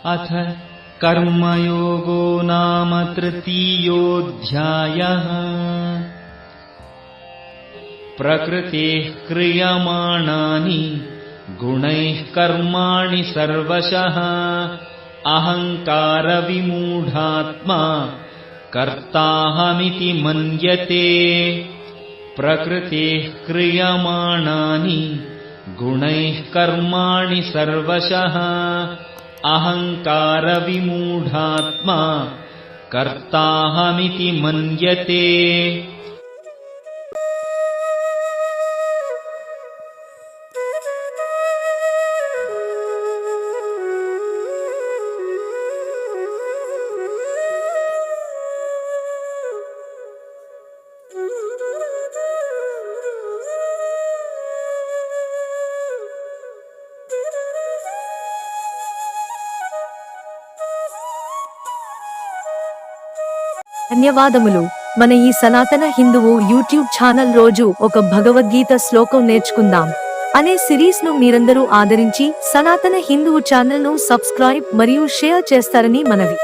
अथ कर्मयोगो नाम तृतीयोऽध्यायः। प्रकृतेः क्रियमाणानि गुणैः कर्माणि सर्वशः अहङ्कारविमूढात्मा कर्ताहमिति मन्यते। प्रकृतेः क्रियमाणानि गुणैः कर्माणि सर्वशः अहङ्कारविमूढात्मा कर्ताहमिति मन्यते। ధన్యవాదములు. మన ఈ సనాతన హిందువు యూట్యూబ్ ఛానల్ రోజు ఒక భగవద్గీత శ్లోకం నేర్చుకుందాం అనే సిరీస్ ను మీరందరూ ఆదరించి సనాతన హిందువు ఛానల్ ను సబ్స్క్రైబ్ మరియు షేర్ చేస్తారని మనవి.